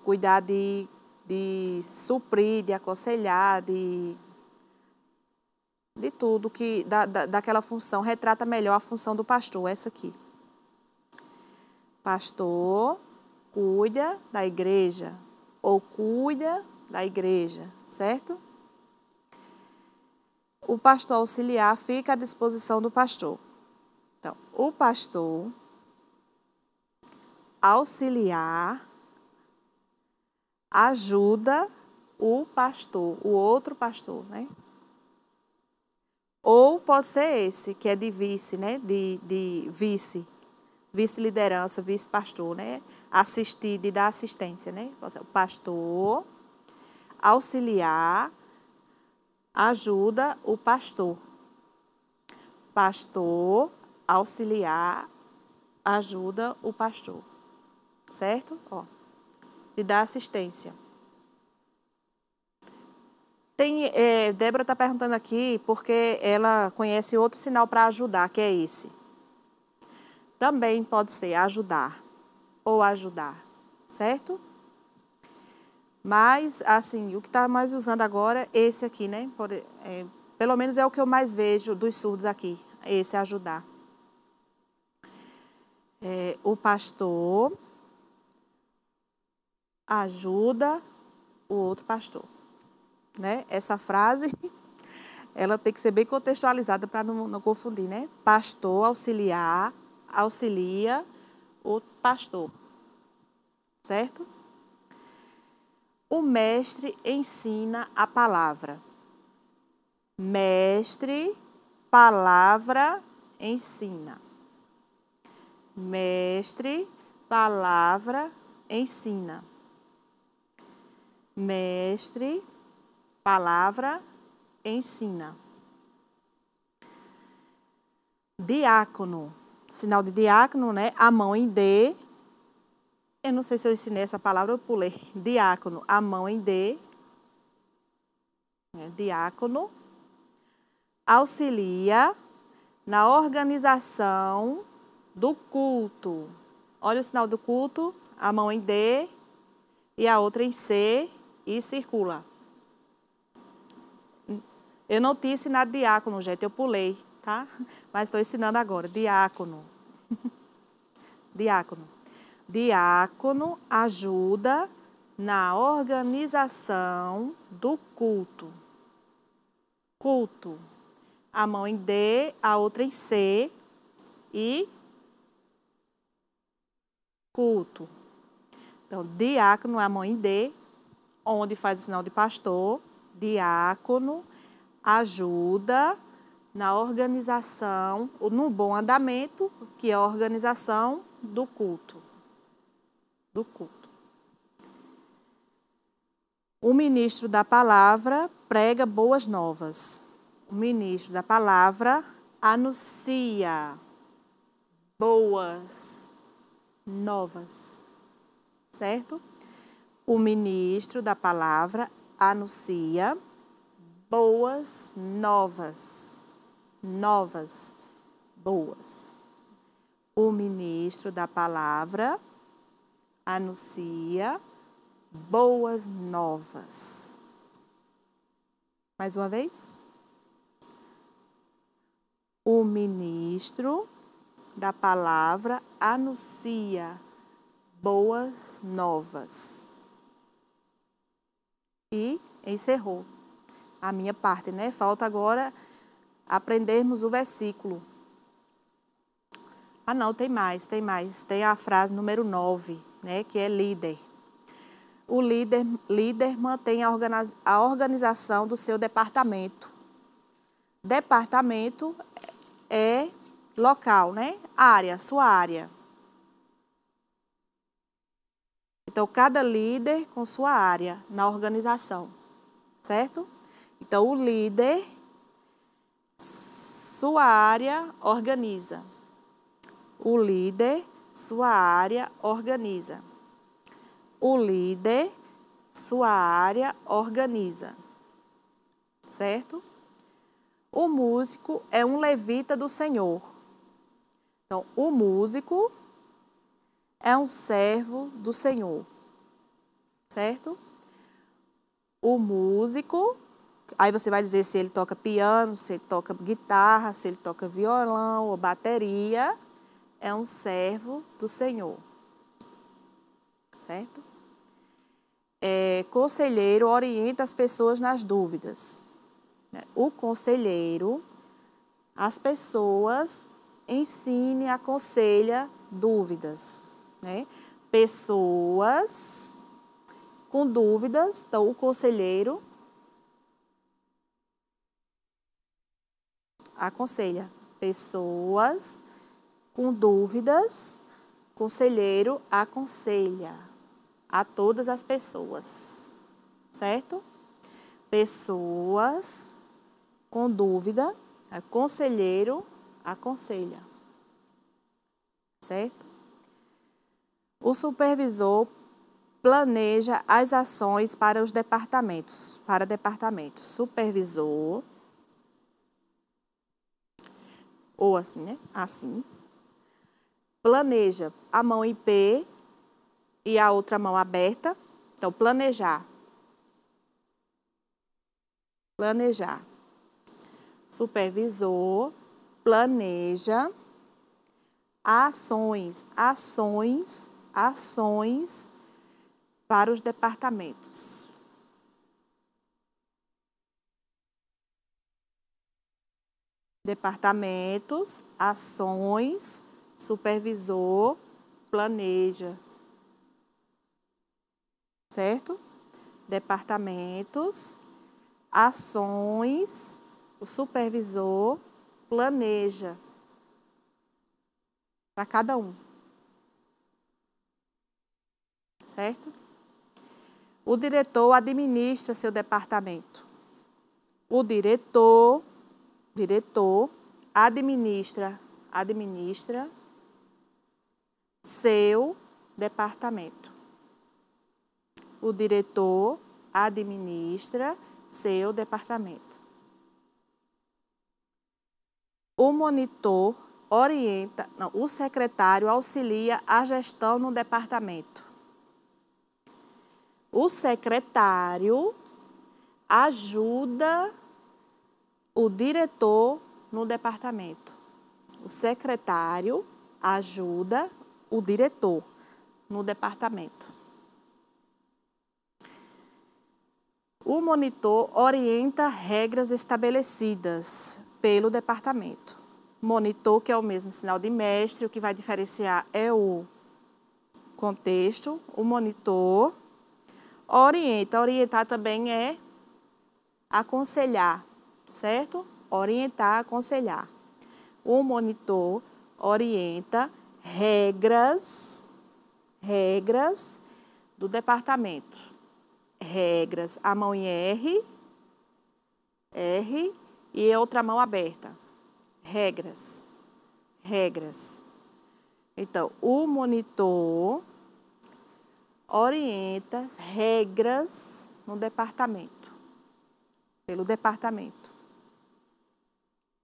Speaker 3: Cuidar de suprir, de aconselhar, de tudo que daquela função. Retrata melhor a função do pastor, essa aqui. Pastor cuida da igreja. Ou cuida da igreja, certo? O pastor auxiliar fica à disposição do pastor. Então, o pastor auxiliar ajuda o pastor, o outro pastor, né? Ou pode ser esse, que é de vice, né? De vice-liderança, vice-pastor, né? Assistir, de dar assistência, né? O pastor auxiliar ajuda o pastor. Pastor auxiliar ajuda o pastor. Certo? Ó, de dar assistência. Débora está perguntando aqui porque ela conhece outro sinal para ajudar, que é esse. Também pode ser ajudar ou ajudar, certo? Mas, assim, o que está mais usando agora é esse aqui, né? Pelo menos é o que eu mais vejo dos surdos aqui, esse ajudar. O pastor ajuda o outro pastor. Né? Essa frase, ela tem que ser bem contextualizada para não confundir, né? Pastor auxilia o pastor, certo? O mestre ensina a palavra. Mestre, palavra, ensina. Mestre, palavra, ensina. Mestre, palavra, ensina. Diácono. Sinal de diácono, né? A mão em D. Eu não sei se eu ensinei essa palavra, eu pulei. Diácono, a mão em D. Diácono. Auxilia na organização do culto. Olha o sinal do culto. A mão em D e a outra em C e circula. Eu não tinha ensinado diácono, gente, eu pulei, tá? Mas estou ensinando agora, diácono. Diácono. Diácono ajuda na organização do culto. Culto. A mão em D, a outra em C e culto. Então, diácono é a mão em D, onde faz o sinal de pastor. Diácono ajuda na organização, no bom andamento, que é a organização do culto. Do culto. O ministro da palavra prega boas novas. O ministro da palavra anuncia boas novas. Certo? O ministro da palavra anuncia boas novas. Novas, boas. O ministro da palavra anuncia boas novas. Mais uma vez. O ministro da palavra anuncia boas novas. E encerrou a minha parte, né? Falta agora aprendermos o versículo. Ah, não, tem mais. Tem a frase número 9, né? Que é líder. O líder mantém a organização do seu departamento. Departamento é local, né? Área, sua área. Então, cada líder com sua área na organização, certo? Então, o líder, sua área, organiza. O líder, sua área, organiza. O líder, sua área, organiza. Certo? O músico é um levita do Senhor. Então, o músico é um servo do Senhor. Certo? O músico, aí você vai dizer se ele toca piano, se ele toca guitarra, se ele toca violão ou bateria, é um servo do Senhor. Certo? Conselheiro orienta as pessoas nas dúvidas. O conselheiro, as pessoas, ensina e aconselha dúvidas. Né? Pessoas com dúvidas, então o conselheiro aconselha. Pessoas com dúvidas, conselheiro aconselha a todas as pessoas, certo? Pessoas com dúvida, conselheiro aconselha, certo? O supervisor planeja as ações para os departamentos, Supervisor, ou assim, né? Assim. Planeja a mão em P e a outra mão aberta. Então, planejar. Planejar. Supervisor planeja ações para os departamentos. Departamentos, ações, supervisor planeja. Certo? Departamentos, ações, o supervisor planeja para cada um. Certo? O diretor administra seu departamento. O diretor administra seu departamento. O diretor administra seu departamento. O monitor o secretário auxilia a gestão no departamento. O secretário ajuda o diretor no departamento. O secretário ajuda o diretor no departamento. O monitor orienta regras estabelecidas pelo departamento. Monitor, que é o mesmo sinal de mestre, o que vai diferenciar é o contexto. O monitor orienta. Orientar também é aconselhar, certo? Orientar, aconselhar. O monitor orienta regras do departamento. Regras, a mão em R e a outra mão aberta. Regras. Então, o monitor orienta regras no departamento, pelo departamento.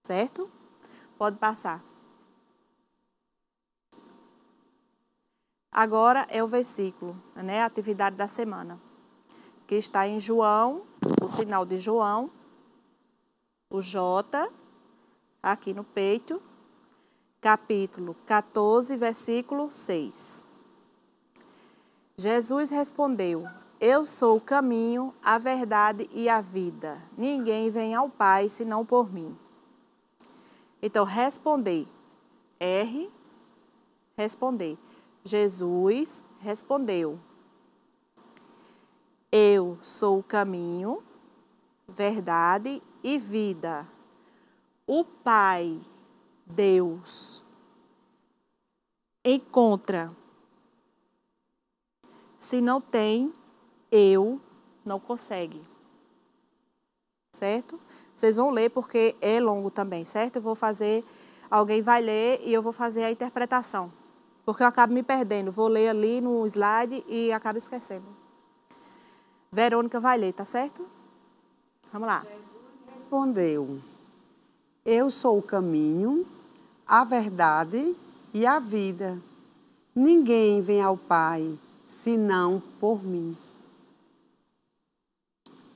Speaker 3: Certo? Pode passar. Agora é o versículo, né? A atividade da semana, que está em João, o sinal de João, o J, aqui no peito, capítulo 14, versículo 6. Jesus respondeu: Eu sou o caminho, a verdade e a vida. Ninguém vem ao Pai senão por mim. Então, responder. R, responder. Jesus respondeu: Eu sou o caminho, verdade e vida. O Pai, Deus, encontra. Se não tem, eu não consegue. Certo? Vocês vão ler porque é longo também, certo? Eu vou fazer, alguém vai ler e eu vou fazer a interpretação. Porque eu acabo me perdendo. Vou ler ali no slide e acabo esquecendo. Verônica vai ler, tá certo? Vamos lá.
Speaker 2: Jesus respondeu: Eu sou o caminho, a verdade e a vida. Ninguém vem ao Pai senão por mim.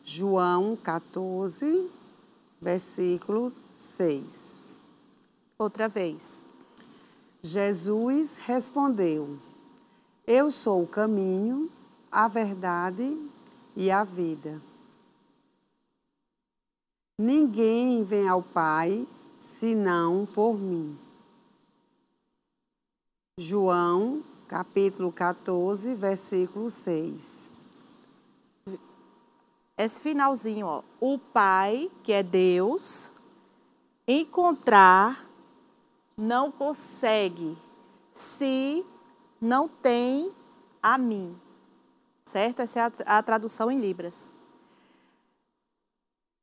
Speaker 2: João 14, versículo 6.
Speaker 3: Outra vez.
Speaker 2: Jesus respondeu: Eu sou o caminho, a verdade e a vida. Ninguém vem ao Pai senão por mim. João, capítulo 14, versículo 6.
Speaker 3: Esse finalzinho, ó. O Pai, que é Deus, encontrar não consegue se não tem a mim. Certo? Essa é a tradução em Libras.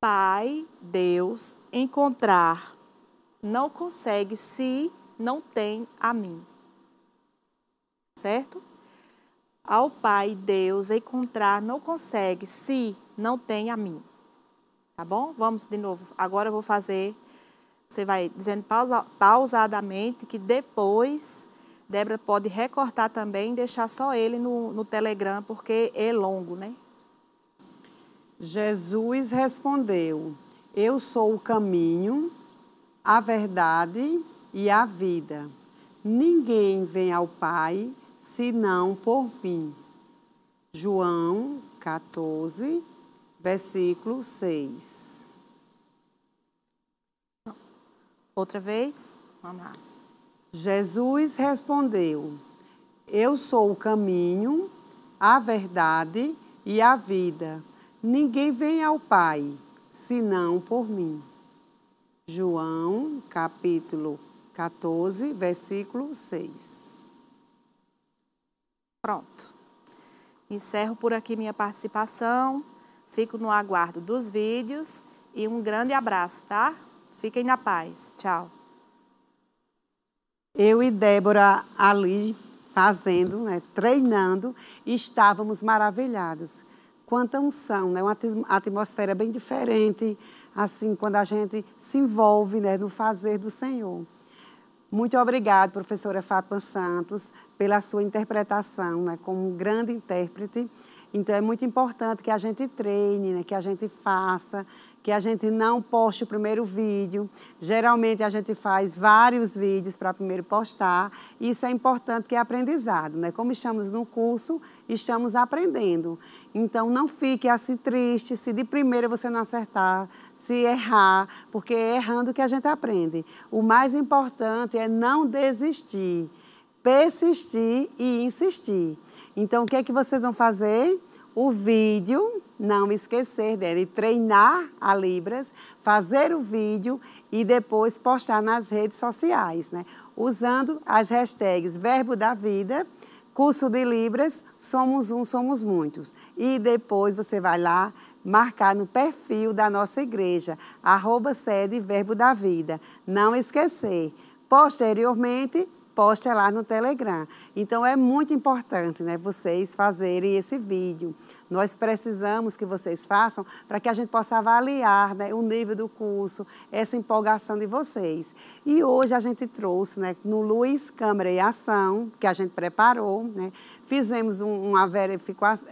Speaker 3: Pai, Deus, encontrar não consegue se não tem a mim. Certo? Ao Pai, Deus, encontrar não consegue se não tem a mim. Tá bom? Vamos de novo. Agora eu vou fazer, você vai dizendo pausadamente, que depois Débora pode recortar também e deixar só ele no Telegram, porque é longo, né?
Speaker 2: Jesus respondeu: Eu sou o caminho, a verdade e a vida. Ninguém vem ao Pai senão por mim. João 14, versículo 6.
Speaker 3: Outra vez? Vamos lá.
Speaker 2: Jesus respondeu: Eu sou o caminho, a verdade e a vida. Ninguém vem ao Pai senão por mim. João, capítulo 14, versículo 6.
Speaker 3: Pronto. Encerro por aqui minha participação. Fico no aguardo dos vídeos e um grande abraço, tá? Fiquem na paz. Tchau.
Speaker 2: Eu e Débora ali fazendo, né, treinando, e estávamos maravilhados. Quanta unção, né? Uma atmosfera bem diferente, assim, quando a gente se envolve, né, no fazer do Senhor. Muito obrigada, professora Fátima Santos, pela sua interpretação, né, como um grande intérprete. Então, é muito importante que a gente treine, né, que a gente faça, que a gente não poste o primeiro vídeo. Geralmente, a gente faz vários vídeos para primeiro postar. Isso é importante, que é aprendizado, né? Como estamos no curso, estamos aprendendo. Então, não fique assim triste se de primeira você não acertar, se errar, porque é errando que a gente aprende. O mais importante é não desistir, persistir e insistir. Então, o que é que vocês vão fazer? O vídeo, não esquecer dele, treinar a Libras, fazer o vídeo e depois postar nas redes sociais, né? Usando as hashtags Verbo da Vida, Curso de Libras, Somos Um, Somos Muitos. E depois você vai lá marcar no perfil da nossa igreja, @sede Verbo da Vida. Não esquecer. Posteriormente, posta lá no Telegram. Então, é muito importante, né, vocês fazerem esse vídeo. Nós precisamos que vocês façam para que a gente possa avaliar, né, o nível do curso, essa empolgação de vocês. E hoje a gente trouxe, né, no Luz, Câmera e Ação, que a gente preparou, né, fizemos uma verificação.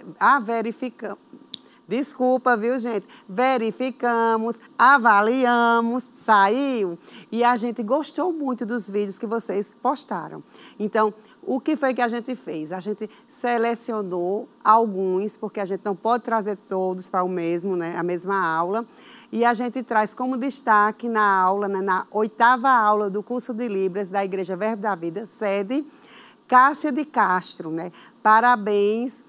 Speaker 2: Desculpa, viu, gente? Verificamos, avaliamos, saiu. E a gente gostou muito dos vídeos que vocês postaram. Então, o que foi que a gente fez? A gente selecionou alguns, porque a gente não pode trazer todos para o mesmo, né, a mesma aula. E a gente traz como destaque na aula, né, na 8ª aula do curso de Libras da Igreja Verbo da Vida, sede Cássia de Castro, né? Parabéns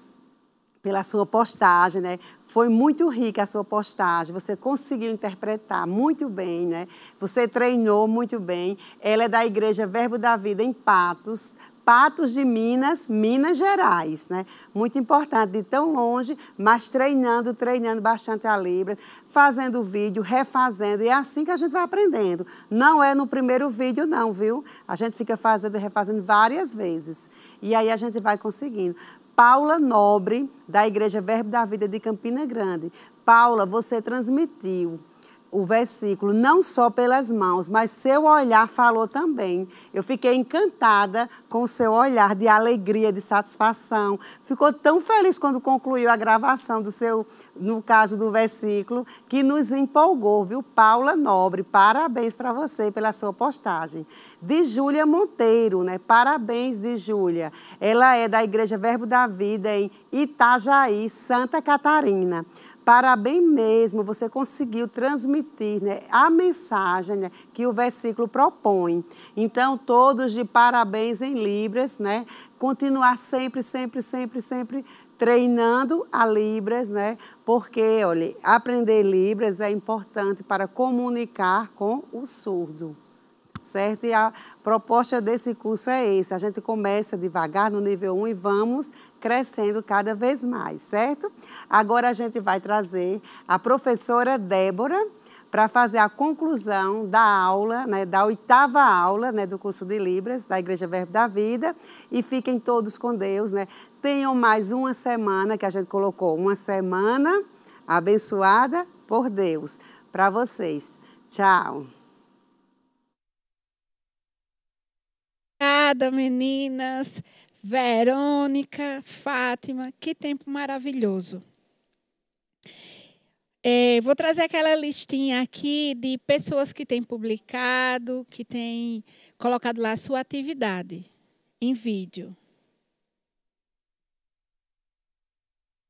Speaker 2: pela sua postagem, né? Foi muito rica a sua postagem, você conseguiu interpretar muito bem, né? Você treinou muito bem. Ela é da Igreja Verbo da Vida em Patos, Patos de Minas, Minas Gerais, né? Muito importante, de tão longe, mas treinando bastante a Libras, fazendo vídeo, refazendo, e é assim que a gente vai aprendendo. Não é no primeiro vídeo não, viu? A gente fica fazendo e refazendo várias vezes, e aí a gente vai conseguindo. Paula Nobre, da Igreja Verbo da Vida de Campina Grande. Paula, você transmitiu o versículo não só pelas mãos, mas seu olhar falou também. Eu fiquei encantada com o seu olhar de alegria, de satisfação. Ficou tão feliz quando concluiu a gravação do seu, no caso do versículo, que nos empolgou, viu? Paula Nobre, parabéns para você pela sua postagem. De Júlia Monteiro, né? Parabéns, de Júlia. Ela é da Igreja Verbo da Vida em Itajaí, Santa Catarina. Parabéns mesmo, você conseguiu transmitir, né, a mensagem, né, que o versículo propõe. Então, todos de parabéns em Libras, né? Continuar sempre treinando a Libras, né? Porque, olha, aprender Libras é importante para comunicar com o surdo. Certo? E a proposta desse curso é esse. A gente começa devagar no nível 1 e vamos crescendo cada vez mais, certo? Agora a gente vai trazer a professora Débora para fazer a conclusão da aula, né, da 8ª aula, né, do curso de Libras, da Igreja Verbo da Vida. E fiquem todos com Deus, né? Tenham mais uma semana, que a gente colocou, uma semana abençoada por Deus para vocês. Tchau.
Speaker 1: Obrigada, meninas. Verônica, Fátima, que tempo maravilhoso. Vou trazer aquela listinha aqui de pessoas que têm publicado, que têm colocado lá a sua atividade em vídeo.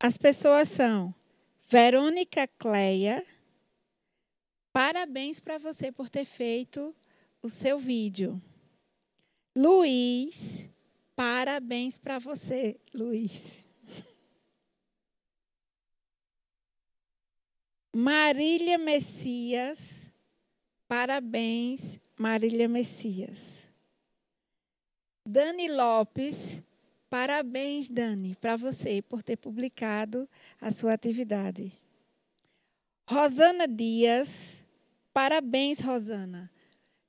Speaker 1: As pessoas são Verônica Cleia, parabéns para você por ter feito o seu vídeo. Luiz, parabéns para você, Luiz. Marília Messias, parabéns, Marília Messias. Dani Lopes, parabéns, Dani, para você por ter publicado a sua atividade. Rosana Dias, parabéns, Rosana,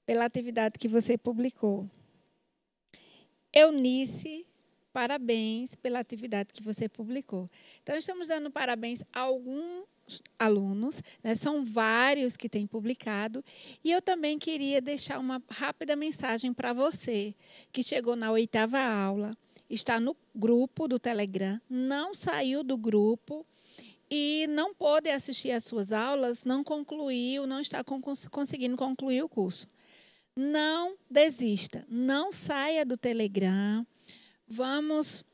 Speaker 1: pela atividade que você publicou. Eunice, parabéns pela atividade que você publicou. Então, estamos dando parabéns a alguns alunos, né? São vários que têm publicado. E eu também queria deixar uma rápida mensagem para você, que chegou na 8ª aula, está no grupo do Telegram, não saiu do grupo e não pôde assistir às suas aulas, não concluiu, não está conseguindo concluir o curso. Não desista, não saia do Telegram. Vamos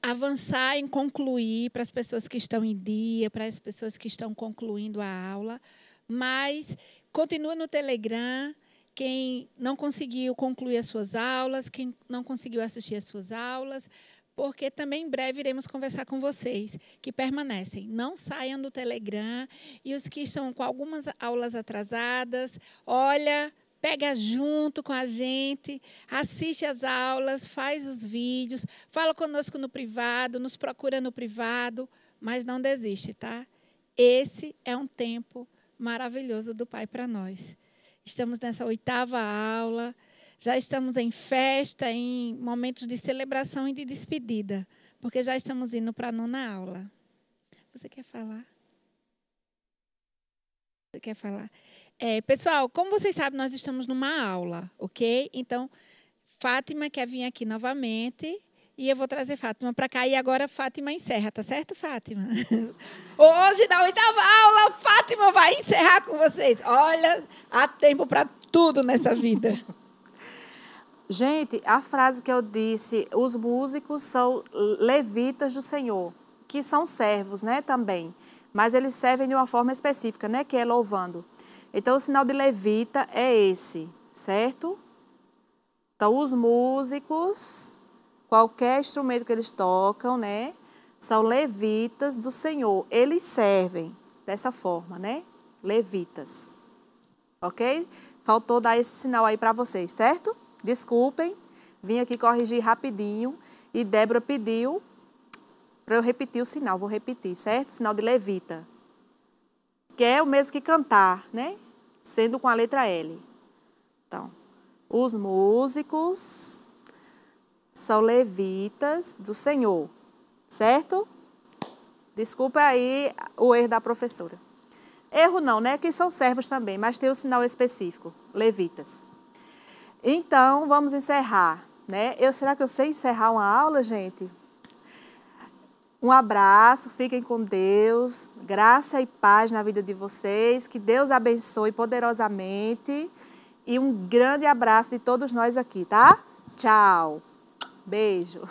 Speaker 1: avançar em concluir para as pessoas que estão em dia, para as pessoas que estão concluindo a aula. Mas continue no Telegram. Quem não conseguiu concluir as suas aulas, quem não conseguiu assistir às suas aulas, porque também em breve iremos conversar com vocês que permanecem. Não saiam do Telegram. E os que estão com algumas aulas atrasadas, olha, pega junto com a gente, assiste às aulas, faz os vídeos, fala conosco no privado, nos procura no privado, mas não desiste, tá? Esse é um tempo maravilhoso do Pai para nós. Estamos nessa 8ª aula, já estamos em festa, em momentos de celebração e de despedida, porque já estamos indo para a 9ª aula. Você quer falar? Você quer falar? Pessoal, como vocês sabem, nós estamos numa aula, ok? Então, Fátima quer vir aqui novamente e eu vou trazer Fátima para cá. E agora Fátima encerra, tá certo, Fátima? Hoje, na 8ª aula, Fátima vai encerrar com vocês. Olha, há tempo para tudo nessa vida.
Speaker 3: Gente, a frase que eu disse, os músicos são levitas do Senhor, que são servos, né, também. Mas eles servem de uma forma específica, né, que é louvando. Então, o sinal de levita é esse, certo? Então, os músicos, qualquer instrumento que eles tocam, né, são levitas do Senhor. Eles servem dessa forma, né? Levitas. Ok? Faltou dar esse sinal aí para vocês, certo? Desculpem, vim aqui corrigir rapidinho e Débora pediu para eu repetir o sinal. Vou repetir, certo? Sinal de levita. Que é o mesmo que cantar, né? Sendo com a letra L. Então, os músicos são levitas do Senhor, certo? Desculpa aí o erro da professora. Erro não, né? Que são servos também, mas tem o sinal específico, levitas. Então, vamos encerrar, né? Será que eu sei encerrar uma aula, gente? Um abraço, fiquem com Deus, graça e paz na vida de vocês, que Deus abençoe poderosamente e um grande abraço de todos nós aqui, tá? Tchau, beijo.